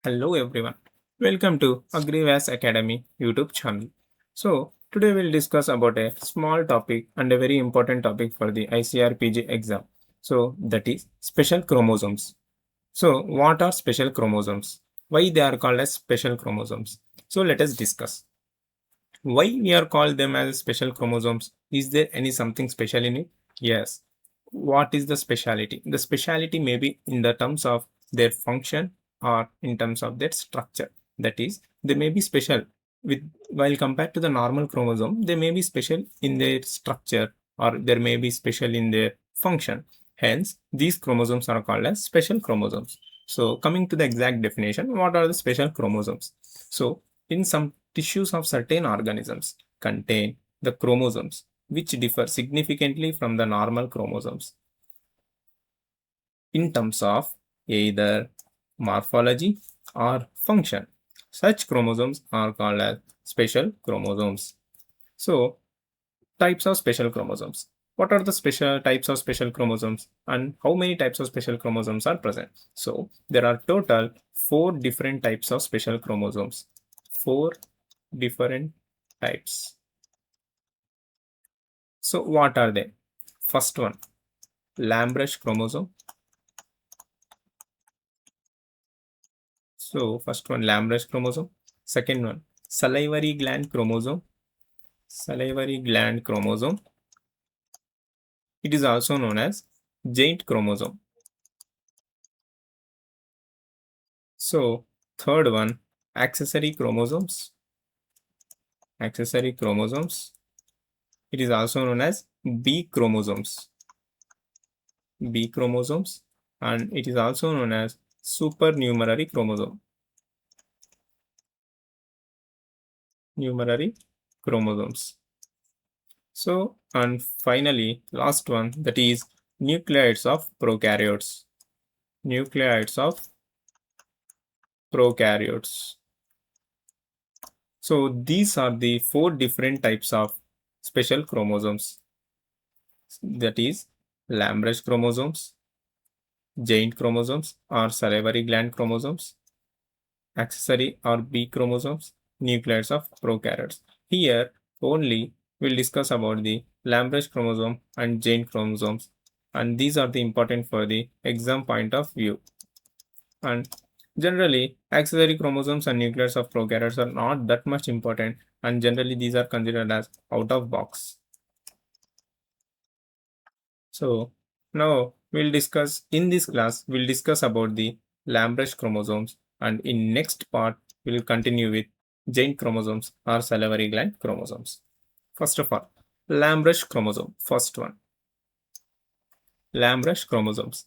Hello everyone. Welcome to AgriVyas Academy YouTube channel. So today we'll discuss about a small topic and a very important topic for the ICRPG exam. So that is special chromosomes. So what are special chromosomes? Why they are called as special chromosomes? So let us discuss. Why we are called them as special chromosomes? Is there any something special in it? Yes. What is the speciality? The speciality may be in the terms of their function or in terms of their structure. That is, they may be special with while compared to the normal chromosome, they may be special in their structure or there may be special in their function. Hence, these chromosomes are called as special chromosomes. So coming to the exact definition, what are the special chromosomes? So in some tissues of certain organisms contain the chromosomes which differ significantly from the normal chromosomes in terms of either morphology or function. Such chromosomes are called as special chromosomes. So, types of special chromosomes. What are the special types of special chromosomes and how many types of special chromosomes are present? So, there are total 4 different types of special chromosomes. 4 different types. So, what are they? First one, LAMPBRUSH chromosome. So first one, LAMPBRUSH chromosome. Second one, salivary gland chromosome. Salivary gland chromosome. It is also known as giant chromosome. So third one, accessory chromosomes. Accessory chromosomes. It is also known as B chromosomes. B chromosomes, and it is also known as supernumerary chromosome. Numerary chromosomes. So, and finally, last one, that is nucleids of prokaryotes. Nucleids of prokaryotes. So these are the 4 different types of special chromosomes. That is LAMPBRUSH chromosomes, giant chromosomes or salivary gland chromosomes, accessory or B chromosomes, nucleids of prokaryotes. Here only we'll discuss about the LAMPBRUSH chromosome and giant chromosomes, and these are the important for the exam point of view. And generally, accessory chromosomes and nucleids of prokaryotes are not that much important, and generally these are considered as out of box. So now we'll discuss in this class, we'll discuss about the LAMPBRUSH chromosomes, and in next part, we'll continue with giant chromosomes or salivary gland chromosomes. First of all, LAMPBRUSH chromosome, first one, LAMPBRUSH chromosomes.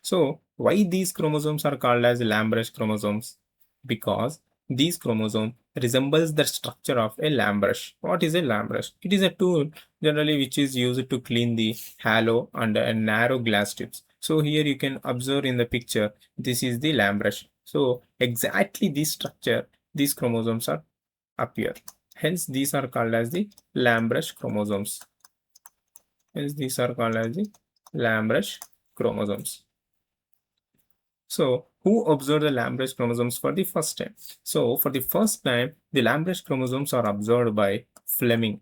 So why these chromosomes are called as LAMPBRUSH chromosomes? Because these chromosome resembles the structure of a lamp brush. What is a lamp brush? It is a tool generally which is used to clean the halo and a narrow glass tips. So here you can observe in the picture, this is the lamp brush. So exactly this structure, these chromosomes are appear. Hence these are called as the LAMPBRUSH chromosomes. Hence these are called as the LAMPBRUSH chromosomes. So who observed the LAMPBRUSH chromosomes for the first time? So for the first time, the LAMPBRUSH chromosomes are observed by Fleming.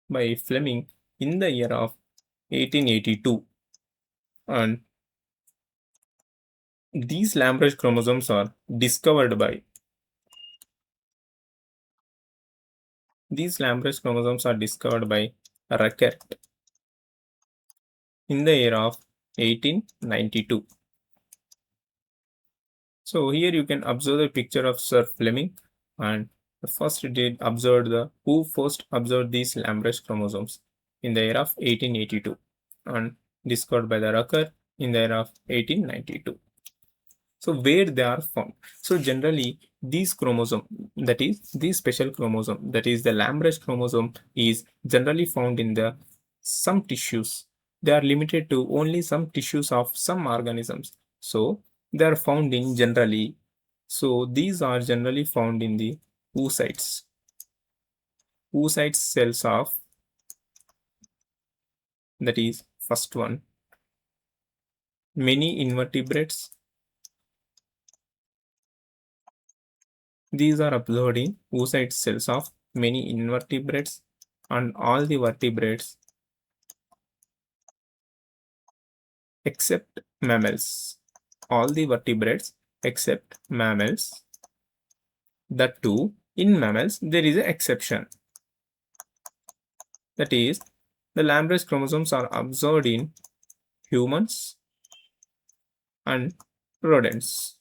By Fleming in the year of 1882. And these LAMPBRUSH chromosomes are discovered by Reckert in the year of 1892. So here you can observe the picture of Sir Fleming, and who first observed these LAMPBRUSH chromosomes in the year of 1882 and discovered by the Reckert in the year of 1892. So where they are found? So generally these chromosome, that is this special chromosome, that is the LAMPBRUSH chromosome, is generally found in the some tissues. They are limited to only some tissues of some organisms. So they are found in generally. So these are generally found in the oocytes. Oocyte cells of, that is first one, many invertebrates, These are observed in oocyte cells of many invertebrates and all the vertebrates except mammals. All the vertebrates except mammals. That too, in mammals, there is an exception. That is, the LAMPBRUSH chromosomes are observed in humans and rodents.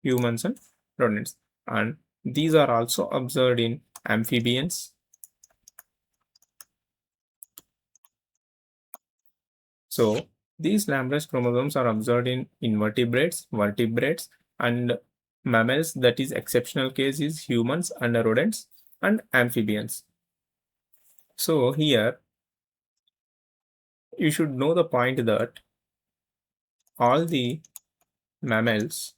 Humans and rodents. And these are also observed in amphibians. So these LAMPBRUSH chromosomes are observed in invertebrates, vertebrates, and mammals. That is, exceptional case is humans and rodents and amphibians. So here you should know the point that all the mammals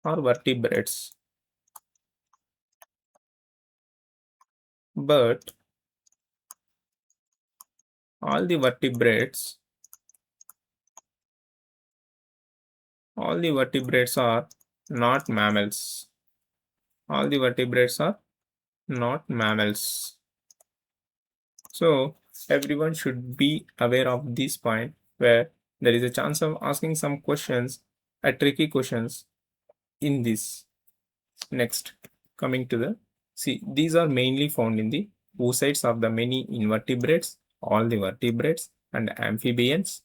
are vertebrates, but all the vertebrates are not mammals. All the vertebrates are not mammals. So everyone should be aware of this point, where there is a chance of asking some questions, tricky questions in this. Next, coming to the, see, these are mainly found in the oocytes of the many invertebrates, all the vertebrates and amphibians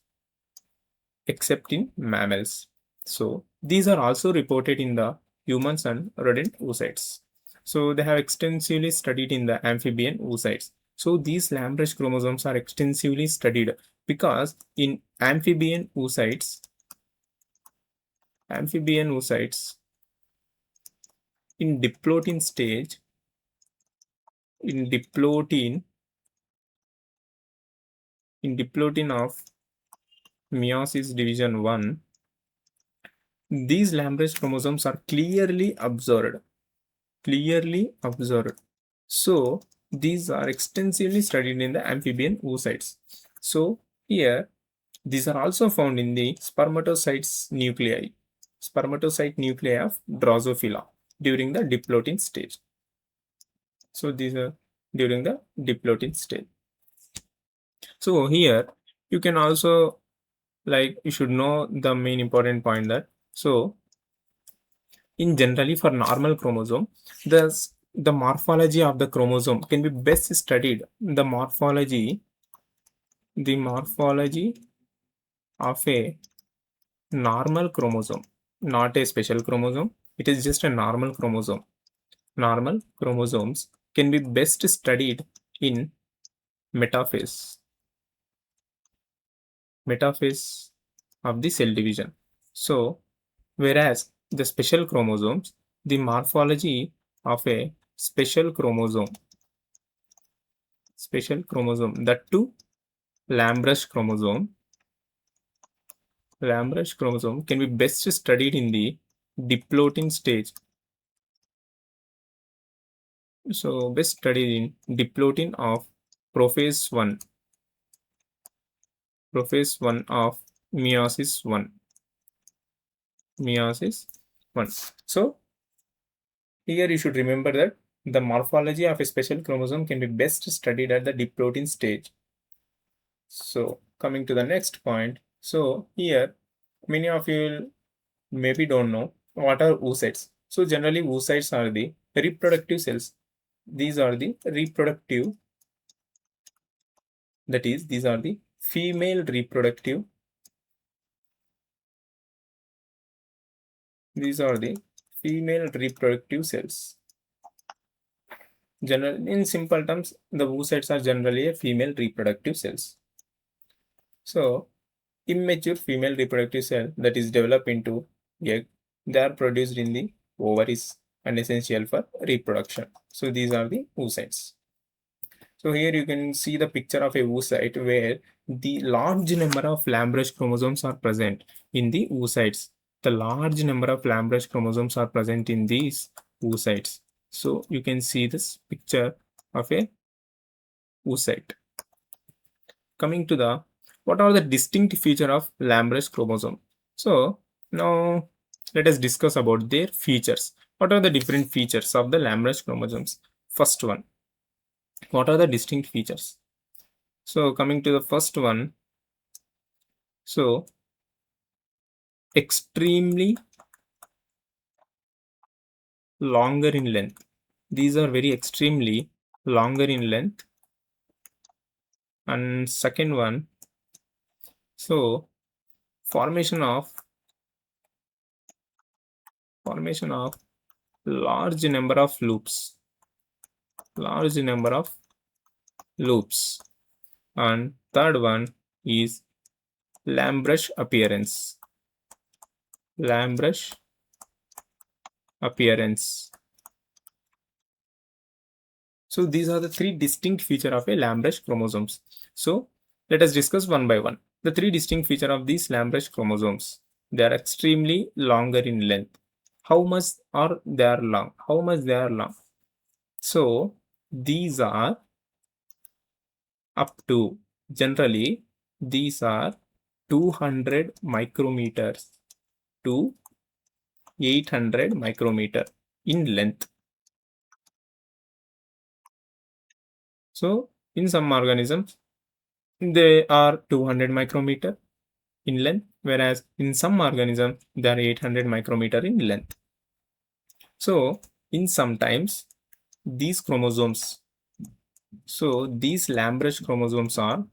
except in mammals. So these are also reported in the humans and rodent oocytes. So they have extensively studied in the amphibian oocytes. So these LAMPBRUSH chromosomes are extensively studied because in amphibian oocytes, in diplotin stage, in diplotin of meiosis division 1, these LAMPBRUSH chromosomes are clearly observed. So these are extensively studied in the amphibian oocytes. So here, these are also found in the spermatocyte nuclei of Drosophila during the diplotin stage. So these are during the diplotin stage. So here you can also, like, you should know the main important point that, so in generally for normal chromosome, the morphology of the chromosome can be best studied. The morphology of a normal chromosome, not a special chromosome, it is just a normal chromosome. Normal chromosomes can be best studied in metaphase of the cell division. So whereas the special chromosomes, the morphology of a special chromosome, that too LAMPBRUSH chromosome can be best studied in the diplotin stage. So best studied in diplotin of prophase 1 of meiosis 1. So here you should remember that the morphology of a special chromosome can be best studied at the diplotin stage. So coming to the next point, so here many of you maybe don't know what are oocytes. So generally oocytes are the reproductive cells. These are the reproductive, that is, these are the female reproductive. These are the female reproductive cells. In simple terms, the oocytes are generally a female reproductive cells. So immature female reproductive cell that is developed into egg, they are produced in the ovaries and essential for reproduction. So these are the oocytes. So here you can see the picture of a oocyte where the large number of LAMPBRUSH chromosomes are present in the oocytes. The large number of LAMPBRUSH chromosomes are present in these oocytes. So you can see this picture of a oocyte. Coming to the, what are the distinct feature of LAMPBRUSH chromosome? So Now let us discuss about their features. What are the different features of the LAMPBRUSH chromosomes? First one, what are the distinct features? So coming to the first one, so extremely longer in length. These are very extremely longer in length. And second one, so formation of large number of loops, large number of loops. And third one is LAMPBRUSH appearance, LAMPBRUSH appearance. So these are the three distinct features of a LAMPBRUSH chromosomes. So let us discuss one by one. The three distinct features of these LAMPBRUSH chromosomes. They are extremely longer in length. How much are they are long? How much they are long? So these are up to, generally these are 200 micrometers to 800 micrometer in length. So in some organisms they are 200 micrometer in length, whereas in some organisms they are 800 micrometer in length. So in sometimes these chromosomes, so these LAMPBRUSH chromosomes are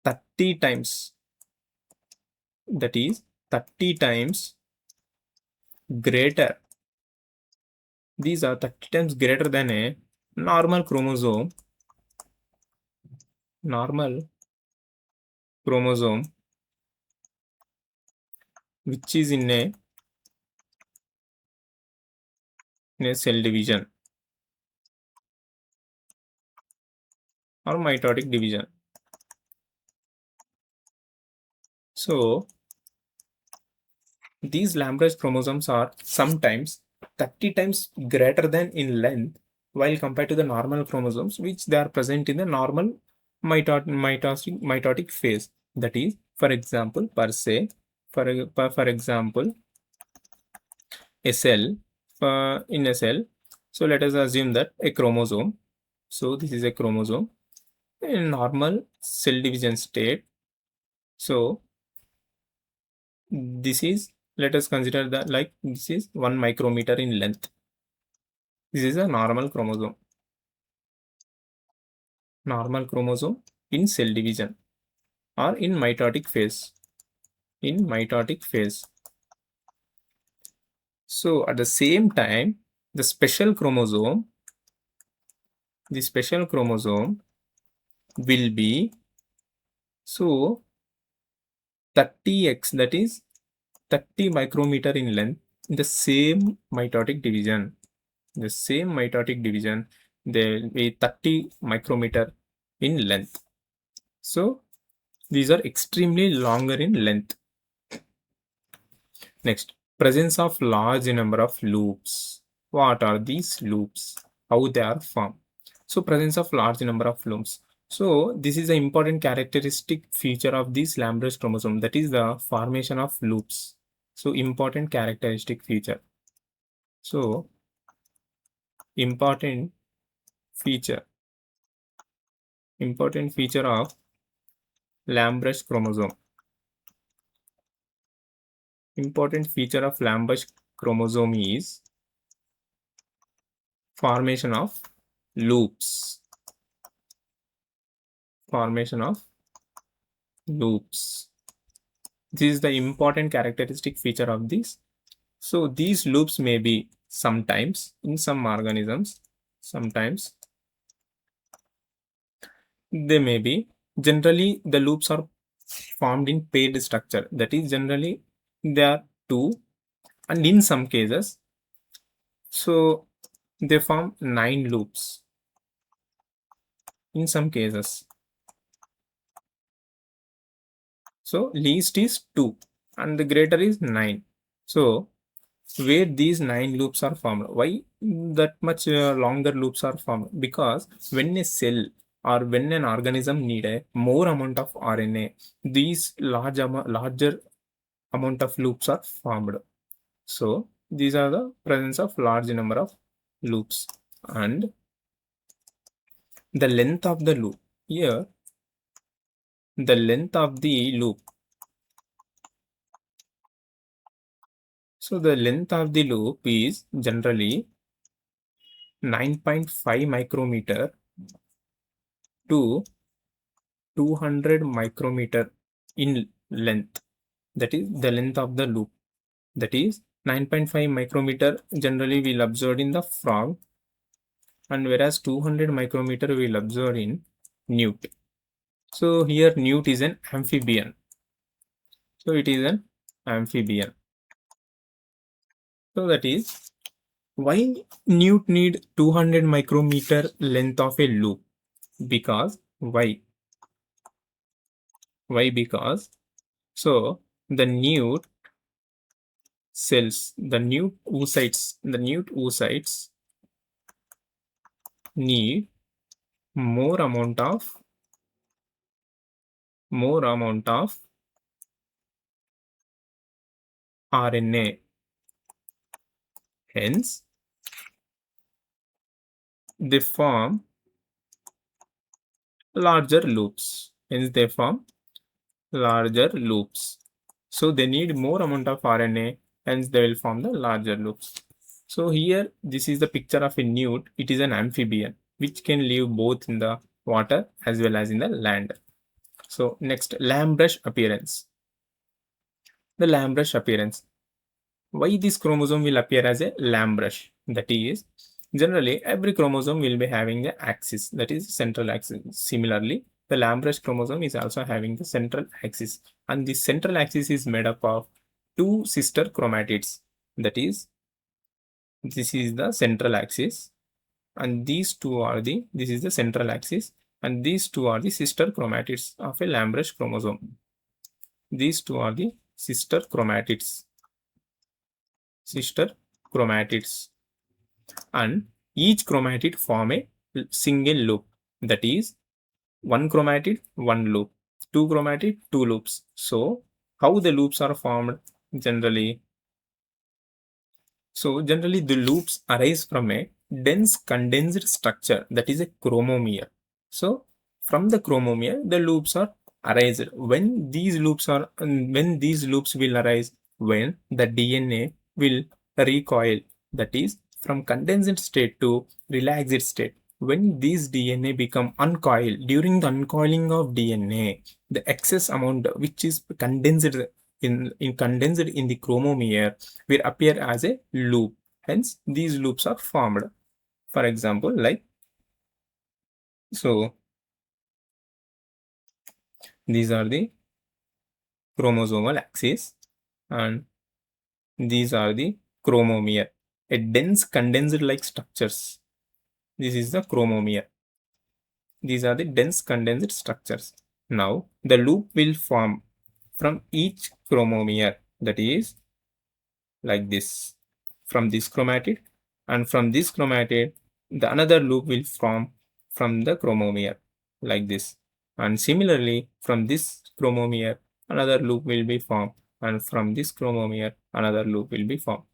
30 times, that is 30 times greater. These are 30 times greater than a normal chromosome, which is in a cell division or mitotic division. So these LAMPBRUSH chromosomes are sometimes 30 times greater than in length while compared to the normal chromosomes, which they are present in the normal mitotic phase. That is, for example, for example, a cell, in a cell. So let us assume that a chromosome. So this is a chromosome in normal cell division state. So this is, let us consider that like this is 1 micrometer in length. This is a normal chromosome in cell division or in mitotic phase. So at the same time, the special chromosome will be so 30x, that is 30 micrometer in length in the same mitotic division. There will be 30 micrometer in length. So these are extremely longer in length. Next, presence of large number of loops. What are these loops? How they are formed? So presence of large number of loops. So this is an important characteristic feature of this LAMPBRUSH chromosome, that is the formation of loops. So important characteristic feature. So important feature of LAMPBRUSH chromosome. Important feature of LAMPBRUSH chromosome is formation of loops. This is the important characteristic feature of this. So these loops may be sometimes in some organisms, sometimes they may be, generally the loops are formed in paired structure, that is generally there are two, and in some cases so they form 9 loops in some cases. So least is 2 and the greater is 9. So where these 9 loops are formed, why that much longer loops are formed? Because when a cell or when an organism need a more amount of RNA, these larger amount of loops are formed. So these are the presence of large number of loops. And the length of the loop, here the length of the loop, so the length of the loop is generally 9.5 micrometer to 200 micrometer in length. That is the length of the loop. That is 9.5 micrometer generally we'll observe in the frog, and whereas 200 micrometer we'll observe in newt. So here newt is an amphibian. So it is an amphibian. So that is why newt need 200 micrometer length of a loop. Because why? Because so the newt cells, the newt oocytes need more amount of RNA. Hence, they form larger loops. So they need more amount of RNA, hence they will form the larger loops. So here, this is the picture of a newt. It is an amphibian, which can live both in the water as well as in the land. So next, LAMPBRUSH appearance. The LAMPBRUSH appearance. Why this chromosome will appear as a LAMPBRUSH? That is, generally every chromosome will be having the axis, that is central axis. Similarly, the LAMPBRUSH chromosome is also having the central axis, and the central axis is made up of two sister chromatids. That is, this is the central axis, and this is the central axis, and these two are the sister chromatids of a LAMPBRUSH chromosome. These two are the sister chromatids, and each chromatid form a single loop. That is, one chromatid, one loop, two chromatid, two loops. So how the loops are formed generally? So generally the loops arise from a dense condensed structure, that is a chromomere. So from the chromomere, the loops are arised. When these loops will arise when the DNA will recoil, that is from condensed state to relaxed state. When these DNA become uncoiled, during the uncoiling of DNA, the excess amount which is condensed in the chromomere will appear as a loop. Hence, these loops are formed. For example, like so, these are the chromosomal axis, and these are the chromomere, a dense condensed like structures. This is the chromomere. These are the dense condensed structures. Now, the loop will form from each chromomere, that is like this, from this chromatid, and from this chromatid the another loop will form from the chromomere, like this, and similarly from this chromomere another loop will be formed, and from this chromomere another loop will be formed,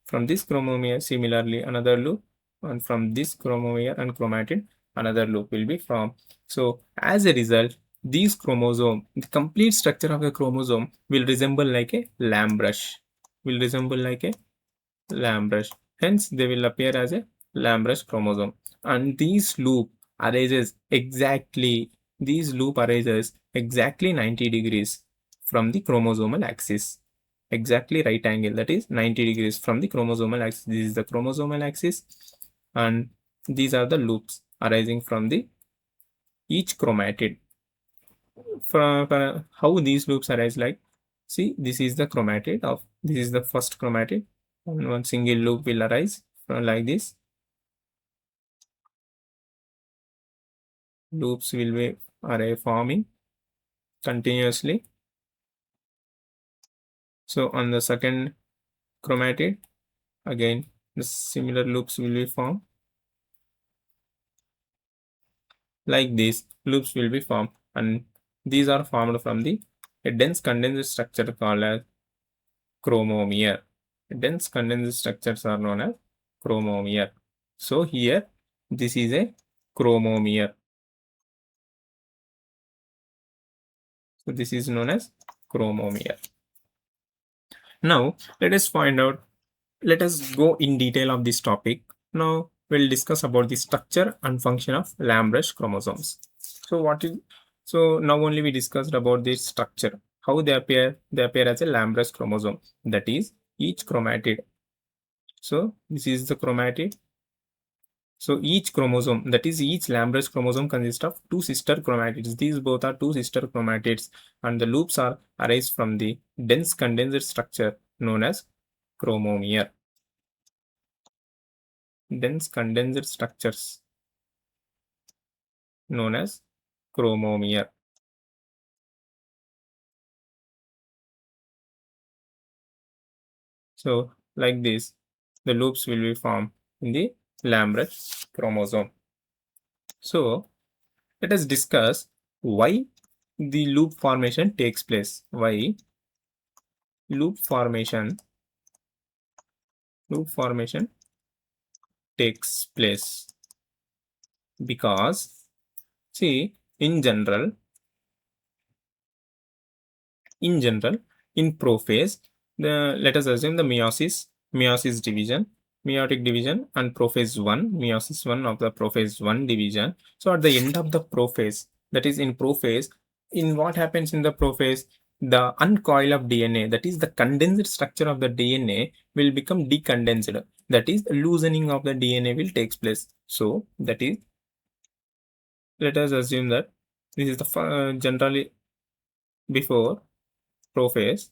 from this chromomere similarly another loop, and from this chromomere and chromatid another loop will be formed. So as a result, these chromosome, the complete structure of a chromosome will resemble like a lamp brush. Hence, they will appear as a lamp brush chromosome. And these loop arises exactly 90 degrees from the chromosomal axis. Exactly right angle, that is 90 degrees from the chromosomal axis. This is the chromosomal axis, and these are the loops arising from the each chromatid. For how these loops arise, like, see, this is the first chromatid, and one single loop will arise from like this. Loops will be forming continuously. So on the second chromatid, again the similar loops will be formed. like this, loops will be formed, and these are formed from the a dense condensed structure called as chromomere. Dense condensed structures are known as chromomere. So here, this is a chromomere. So this is known as chromomere. Now let us go in detail of this topic. Now we'll discuss about the structure and function of LAMPBRUSH chromosomes. So now only we discussed about the structure, how they appear. They appear as a LAMPBRUSH chromosome, that is each chromatid. So this is the chromatid. So each chromosome, that is each LAMPBRUSH chromosome, consists of two sister chromatids. These both are two sister chromatids, and the loops are arise from the dense condensed structure known as chromomere. Dense condensed structures known as chromomere. So like this, the loops will be formed in the LAMPBRUSH chromosome. So let us discuss why the loop formation takes place. Why loop formation takes place? Because see, in general, in prophase, let us assume the meiosis division, meiotic division, and prophase 1, meiosis 1 of the prophase 1 division. So at the end of the prophase, that is in prophase, in what happens in the prophase, the uncoil of DNA, that is the condensed structure of the DNA, will become decondensed. That is, loosening of the DNA will takes place. So that is, let us assume that this is the generally before prophase,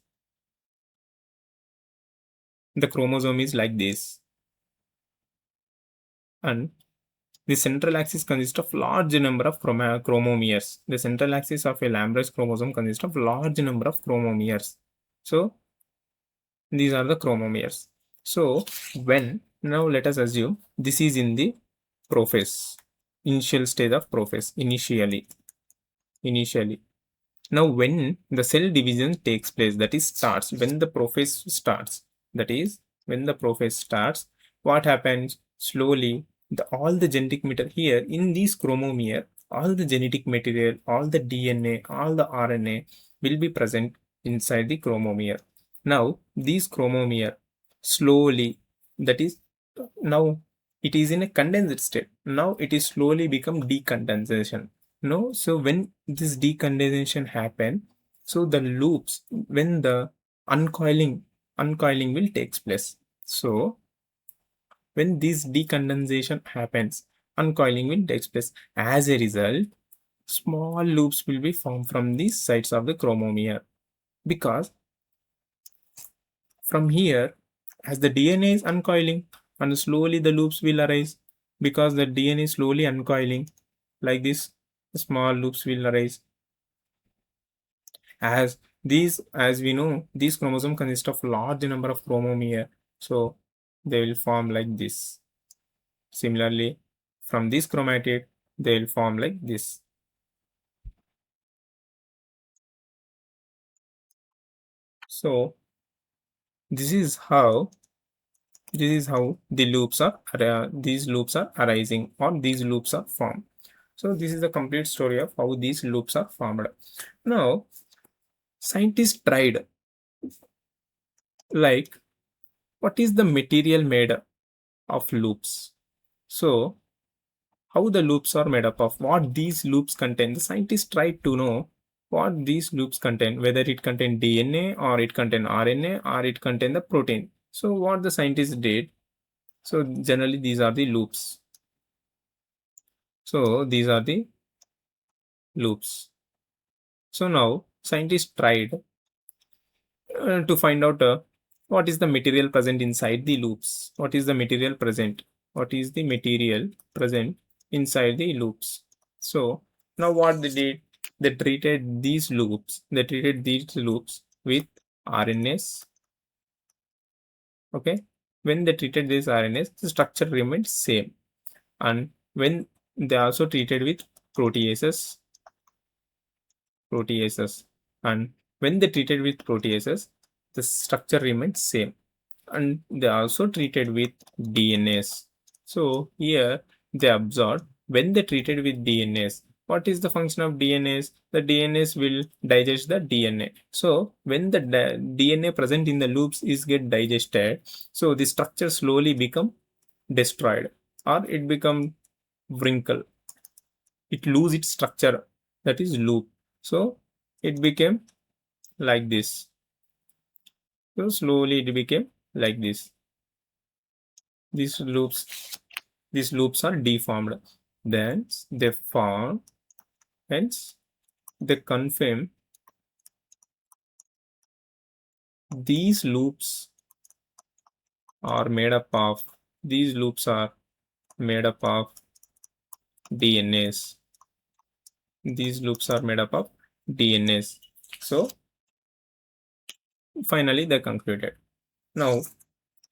the chromosome is like this, and the central axis consists of large number of chromomeres. The central axis of a LAMPBRUSH chromosome consists of large number of chromomeres. So these are the chromomeres. So now let us assume this is in the prophase, initial stage of prophase, initially. Now, when the cell division takes place, that is starts, when the prophase starts, that is when the prophase starts, what happens? Slowly, all the genetic material here in these chromomere, all the genetic material, all the DNA, all the RNA will be present inside the chromomere. Now, these chromomere slowly, that is, now it is in a condensed state. Now it is slowly become decondensation. No, so when this decondensation happen, so the loops, when the uncoiling will takes place. So when this decondensation happens, uncoiling will takes place. As a result, small loops will be formed from these sides of the chromomere, because from here, as the DNA is uncoiling, and slowly the loops will arise, because the DNA is slowly uncoiling. Like this, small loops will arise. As we know, these chromosomes consist of large number of chromomere, so they will form like this. Similarly, from this chromatid, they will form like this. So this is how the loops are these loops are arising, or these loops are formed. So this is the complete story of how these loops are formed. Now, scientists tried, like, what is the material made of loops? So how the loops are made up of, what these loops contain. The scientists tried to know what these loops contain, whether it contain DNA, or it contain RNA, or it contain the protein. So what the scientists did, so generally these are the loops. So these are the loops. So now scientists tried to find out what is the material present inside the loops. What is the material present? What is the material present inside the loops? So now what they did, they treated these loops. They treated these loops with RNAs. Okay, when they treated these RNAs, the structure remained same. And when they also treated with proteases, and when they treated with proteases, the structure remains same, and they also treated with DNAs. So here they observed when they treated with DNAs. What is the function of DNAs? The DNAs will digest the DNA. So when the DNA present in the loops is get digested, so the structure slowly become destroyed, or it become wrinkle. It lose its structure, that is loop. So it became like this. So slowly it became like this. These loops are deformed. Then they form, hence they confirm these loops are made up of these loops are made up of DNAs. These loops are made up of DNAs. So finally they concluded. Now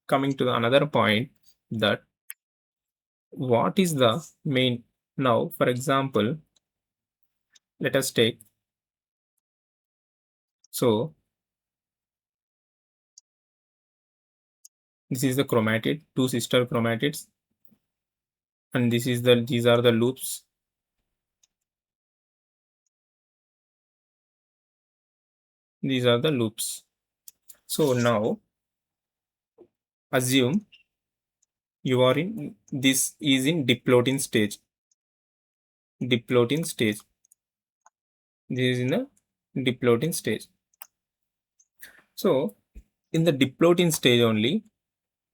coming to another point, that what is the main. Now for example, let us take, so this is the chromatid, two sister chromatids, and these are the loops. These are the loops. So now assume you are in, this is in diplotin stage. Diplotin stage. This is in the diplotin stage. So in the diplotin stage only,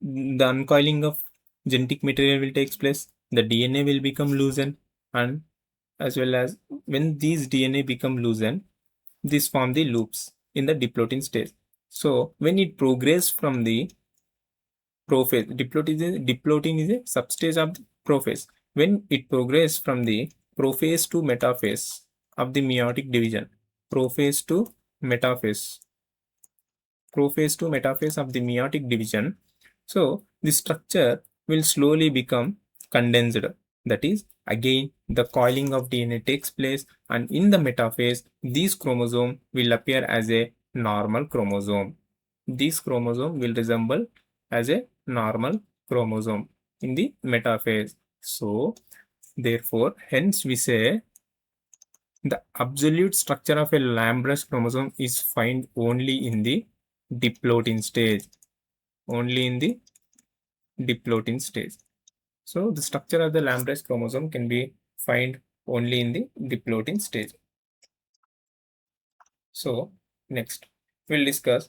the uncoiling of genetic material will take place. The DNA will become loosened, and as well as when these DNA become loosened, this form the loops in the diplotin stage. So when it progresses from the prophase, diplotin is a substage of the prophase. When it progresses from the prophase to metaphase of the meiotic division, prophase to metaphase, prophase to metaphase of the meiotic division, so the structure will slowly become condensed. That is, again, the coiling of DNA takes place, and in the metaphase, this chromosome will appear as a normal chromosome. This chromosome will resemble as a normal chromosome in the metaphase. So, therefore, hence we say the absolute structure of a LAMPBRUSH chromosome is found only in the diplotin stage. Only in the diplotin stage. So the structure of the LAMPBRUSH chromosome can be found only in the diplotin stage. So next we'll discuss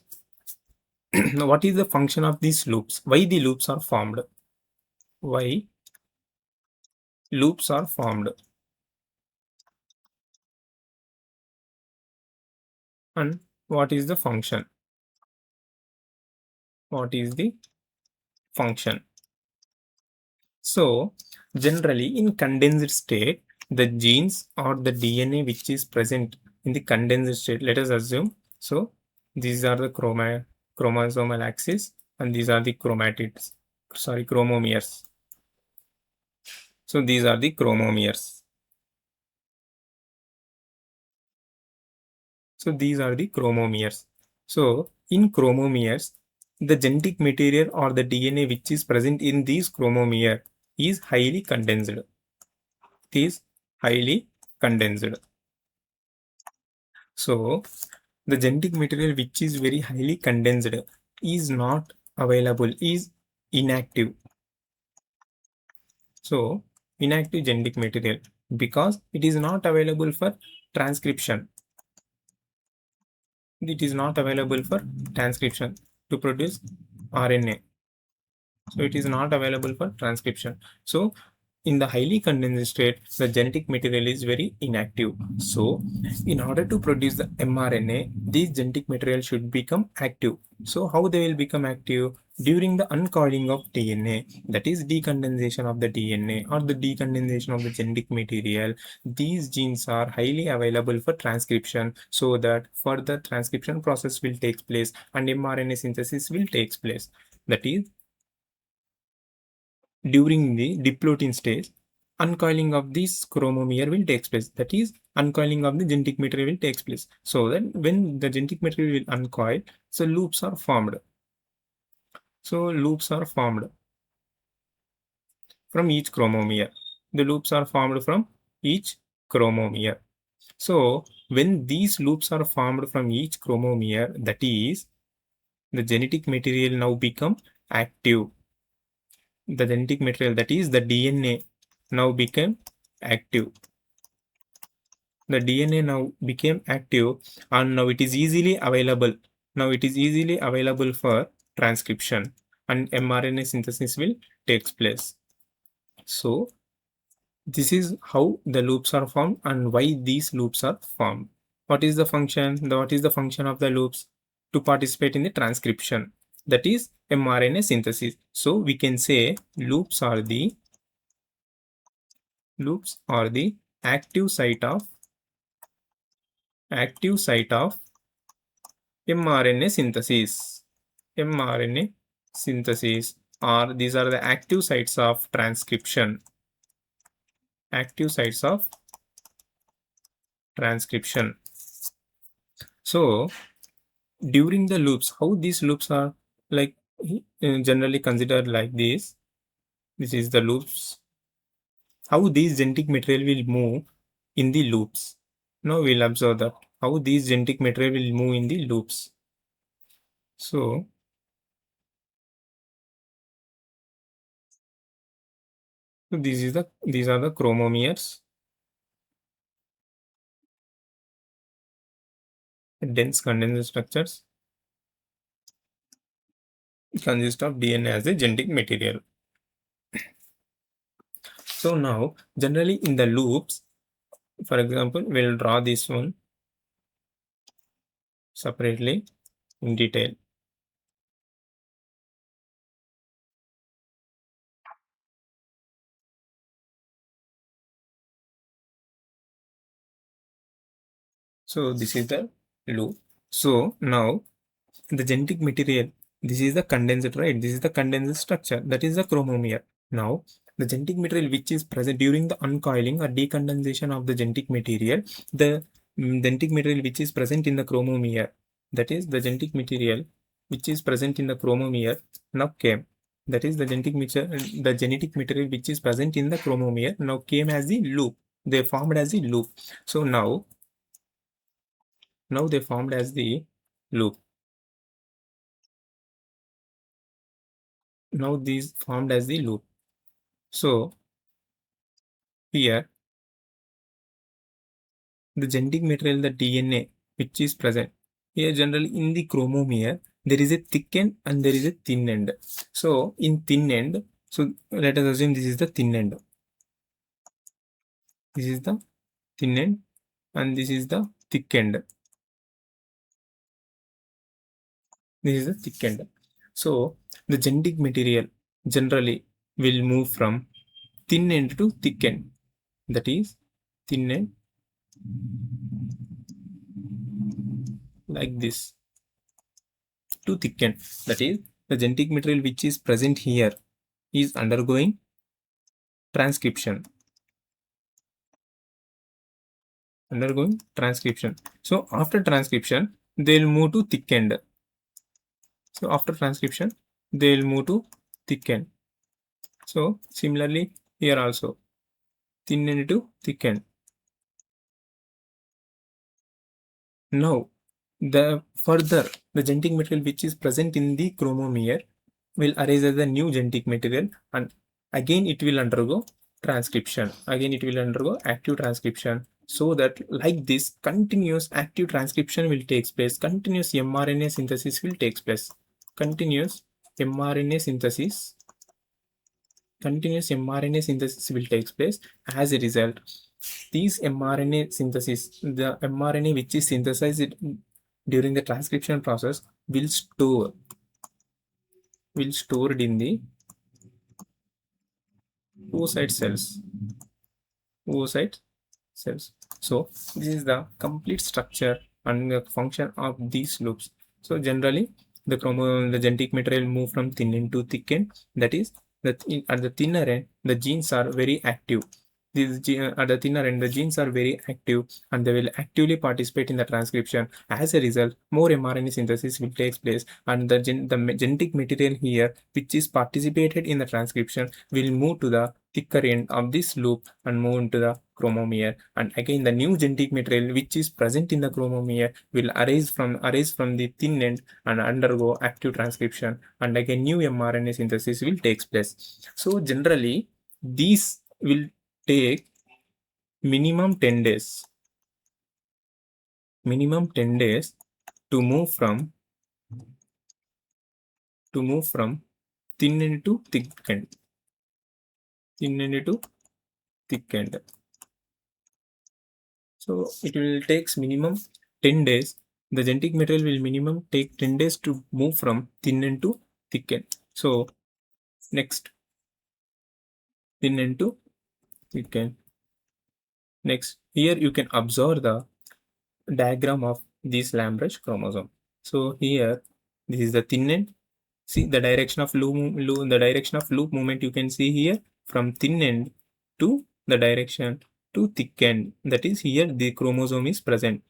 what is the function of these loops, why the loops are formed, why loops are formed, and what is the function. What is the function? So generally in condensed state, the genes or the DNA which is present in the condensed state, let us assume, so these are the chromosomal axis, and these are the chromomeres. So these are the chromomeres. So these are the chromomeres. So in chromomeres, the genetic material or the DNA which is present in these chromomere is highly condensed. It is highly condensed. So the genetic material which is very highly condensed is not available, is inactive. So inactive genetic material, because it is not available for transcription. It is not available for transcription to produce RNA. So it is not available for transcription. So in the highly condensed state, the genetic material is very inactive. So in order to produce the mRNA, these genetic material should become active. So how they will become active? During the uncoiling of DNA, that is decondensation of the DNA or the decondensation of the genetic material, these genes are highly available for transcription, so that further transcription process will take place and mRNA synthesis will take place. That is during the diplotin stage, uncoiling of this chromomere will take place. That is, uncoiling of the genetic material will take place. So that when the genetic material will uncoil, so loops are formed. So loops are formed from each chromomere. The loops are formed from each chromomere. So when these loops are formed from each chromomere, that is, the genetic material now become active. The genetic material, that is the DNA, now became active. The DNA now became active, and now it is easily available. Now it is easily available for transcription, and mRNA synthesis will take place. So this is how the loops are formed and why these loops are formed. What is the function? What is the function of the loops? To participate in the transcription, that is mRNA synthesis. So we can say loops are the active site of mRNA synthesis. mRNA synthesis, or these are the active sites of transcription. Active sites of transcription. So during the loops, how these loops are like generally considered like this. This is the loops. How these genetic material will move in the loops. Now we'll observe that how these genetic material will move in the loops. So these are the chromomeres. Dense condensed structures consist of DNA as a genetic material. So now generally in the loops, for example, we'll draw this one separately in detail. So this is the loop. So now the genetic material, this is the condensed, right? This is the condensed structure, that is the chromomere. Now the genetic material which is present during the uncoiling or decondensation of the genetic material, the genetic material which is present in the chromomere, that is the genetic material which is present in the chromomere now came. That is the genetic material which is present in the chromomere now came as the loop. They formed as the loop. So now they formed as the loop. Now these formed as the loop. So here the genetic material, the DNA which is present here, generally in the chromomere there is a thick end and there is a thin end. So in thin end, so let us assume this is the thin end. This is the thin end and this is the thick end. This is the thick end. So the genetic material generally will move from thin end to thick end. That is thin end like this to thick end. That is the genetic material which is present here is undergoing transcription. So after transcription, they'll move to thick end. So after transcription, they'll move to thick end. So similarly here also, thin end to thick end. Now the genetic material which is present in the chromomere will arise as a new genetic material, and again it will undergo transcription. Again it will undergo active transcription, so that like this continuous active transcription will take place. Continuous mRNA synthesis will take place. Continuous mRNA synthesis will take place. As a result, these mRNA synthesis, the mRNA which is synthesized during the transcription process will stored in the oocyte cells. So this is the complete structure and the function of these loops. So generally the genetic material move from thin end to thick end. That is, at the thinner end the genes are very active. these at the thinner end, the genes are very active and they will actively participate in the transcription. As a result, more mRNA synthesis will take place, and the genetic material here, which is participated in the transcription, will move to the thicker end of this loop and move into the chromomere. And again, the new genetic material which is present in the chromomere will arise from the thin end and undergo active transcription, and again new mRNA synthesis will take place. So generally, these will take minimum 10 days to move from thin end to thick end, so it will takes minimum 10 days. The genetic material will minimum take 10 days to move from thin end to thick end. So next, thin end to thick end. Next, here you can observe the diagram of this LAMPBRUSH chromosome. So here, this is the thin end. See the direction of loop movement you can see here, from thin end to the direction to thick end. That is, here the chromosome is present.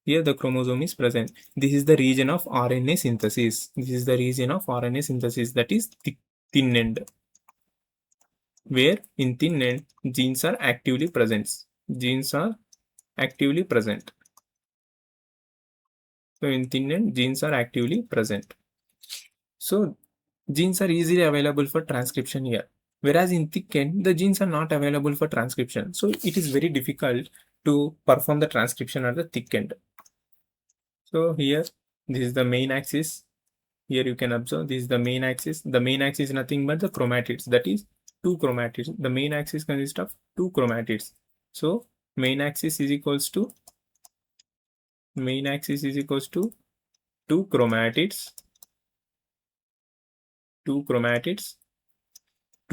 Here the chromosome is present. This is the region of RNA synthesis. That is thin end, where in thin end genes are actively present. So in thin end, genes are actively present. So genes are easily available for transcription here. Whereas in thick end, the genes are not available for transcription. So it is very difficult to perform the transcription at the thick end. So here, this is the main axis. Here you can observe this is the main axis. The main axis is nothing but the chromatids. That is two chromatids. The main axis consists of two chromatids. So main axis is equals to two chromatids. Two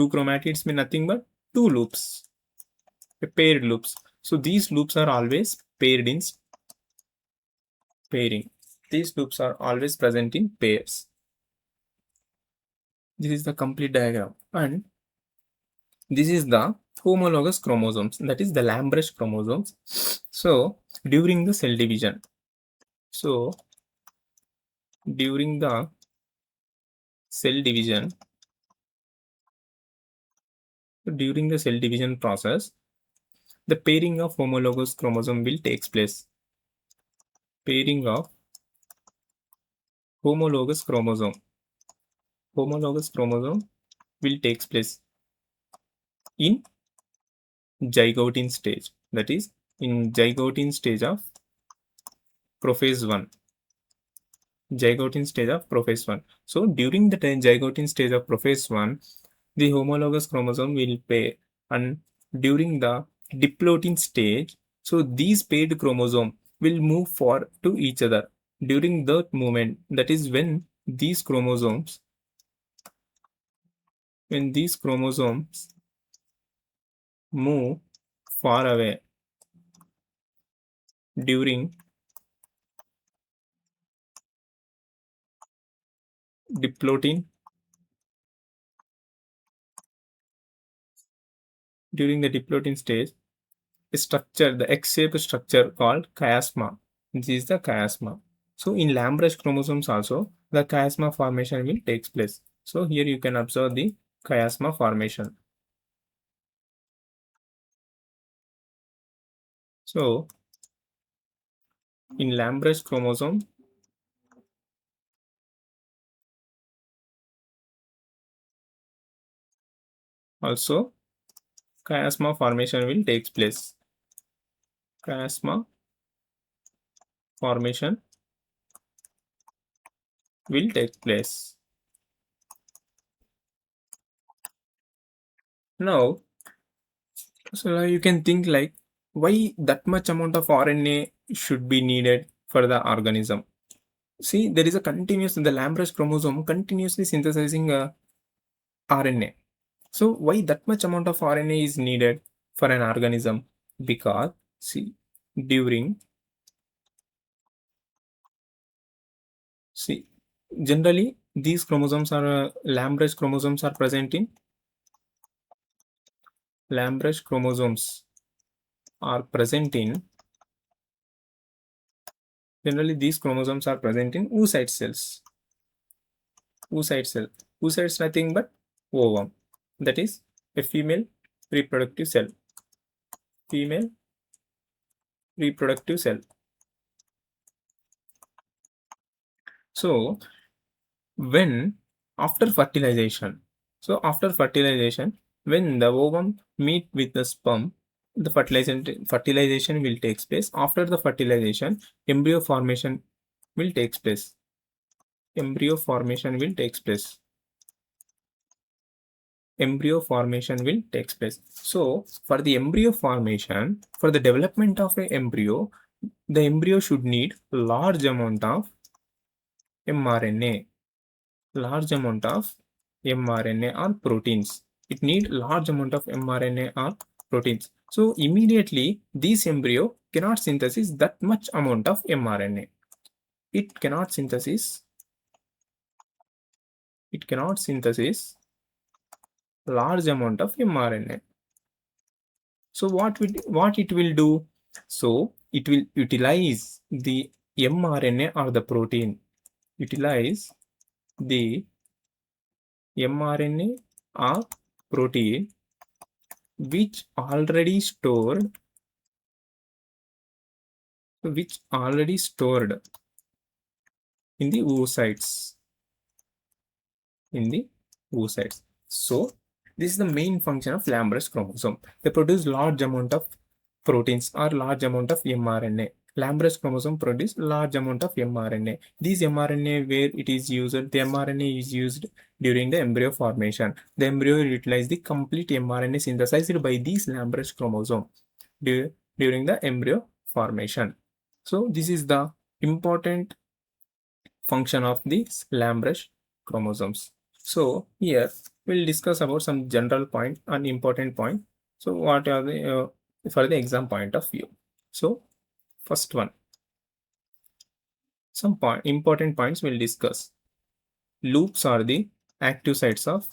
chromatids mean nothing but two loops, paired loops. So these loops are always paired in pairing. These loops are always present in pairs. This is the complete diagram, and this is the homologous chromosomes, that is the LAMPBRUSH chromosomes. So during the cell division, process, the pairing of homologous chromosome will take place. Pairing of homologous chromosome will take place in zygote stage. That is, in zygote stage of prophase 1. So during the zygote stage of prophase 1, the homologous chromosome will pair, and during the diplotin stage, so these paired chromosome will move forward to each other. During that moment, that is when these chromosomes move far away during diplotin. During the diplotin stage, the X-shaped structure called chiasma. This is the chiasma. So in LAMPBRUSH chromosomes also, the chiasma formation will take place. So here you can observe the chiasma formation. So in LAMPBRUSH chromosome, also chiasma formation will take place. Chiasma formation will take place. Now, so you can think like, why that much amount of RNA should be needed for the organism? See, there is a continuous, the LAMPBRUSH chromosome continuously synthesizing RNA. So why that much amount of RNA is needed for an organism? Because see, generally these chromosomes are LAMPBRUSH chromosomes are present in LAMPBRUSH chromosomes are present in, generally these chromosomes are present in oocyte cells. Oocyte cell. Oocyte is nothing but ovum. That is a female reproductive cell. Female reproductive cell. So when after fertilization, when the ovum meet with the sperm, the fertilization will take place. After the fertilization, embryo formation will take place. Embryo formation will take place. Embryo formation will take place. So for the embryo formation, for the development of an embryo, the embryo should need large amount of mRNA. Large amount of mRNA or proteins. It need large amount of mRNA or proteins. So immediately this embryo cannot synthesize that much amount of mRNA. It cannot synthesize large amount of mRNA. So what it will do? So it will utilize the mRNA or the protein. Utilize the mRNA or protein which already stored in the oocytes. So this is the main function of LAMPBRUSH chromosome. They produce large amount of proteins or large amount of mRNA. LAMPBRUSH chromosome produce large amount of mRNA. These mRNA, where it is used, the mRNA is used during the embryo formation. The embryo will utilize the complete mRNA synthesized by these LAMPBRUSH chromosome during the embryo formation. So this is the important function of these LAMPBRUSH chromosomes. So here we'll discuss about some general point and important point. So what are the for the exam point of view? So first one, some important points we'll discuss. Loops are the active sites of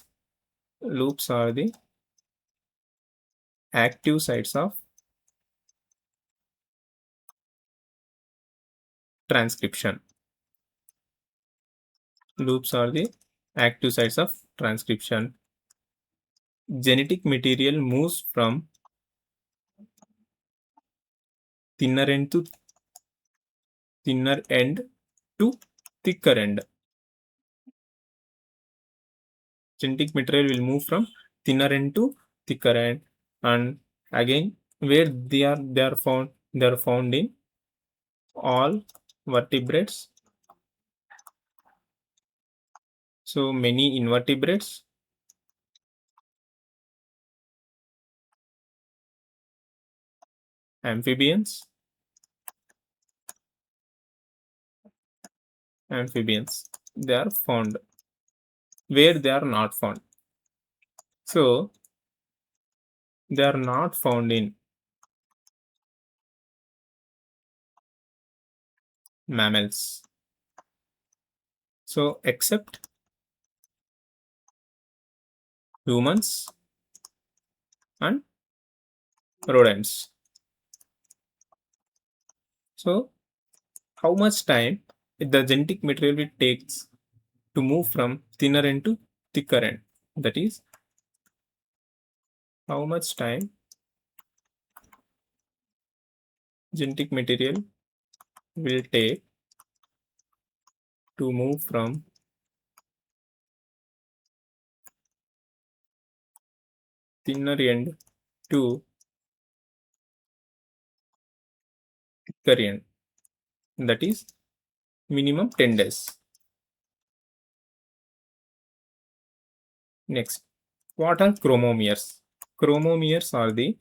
transcription. Loops are the active sites of transcription. Genetic material moves from thinner end to thicker end. Genetic material will move from thinner end to thicker end, and again where they are found in all vertebrates. So many invertebrates, amphibians, they are found. Where they are not found? So they are not found in mammals. So except humans and rodents. So how much time the genetic material it takes to move from thinner end to thicker end? That is, how much time genetic material will take to move from thinner end to thicker end. That is minimum 10 days. Next, what are chromomeres? Chromomeres are the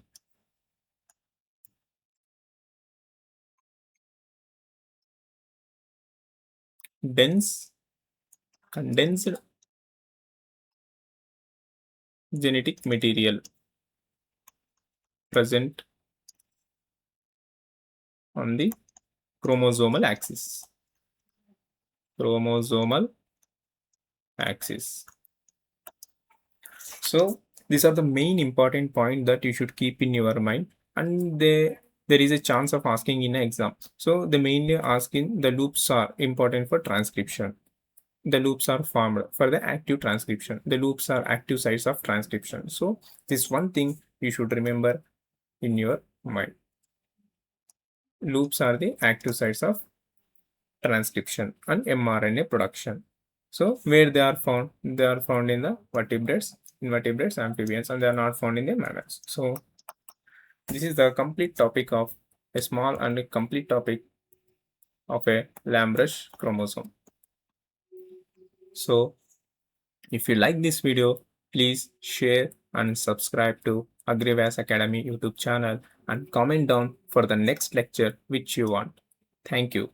dense condensed genetic material present on the chromosomal axis. So These are the main important point that you should keep in your mind, and there is a chance of asking in an exam. So they mainly asking the loops are important for transcription. The loops are formed for the active transcription. The loops are active sites of transcription. So this one thing you should remember in your mind. Loops are the active sites of transcription and mRNA production. So where they are found? They are found in the vertebrates, invertebrates, amphibians, and they are not found in the mammals. So this is the complete topic of a small and a complete topic of a LAMPBRUSH chromosome. So if you like this video, please share and subscribe to AgriVyas Academy YouTube channel and comment down for the next lecture which you want. Thank you.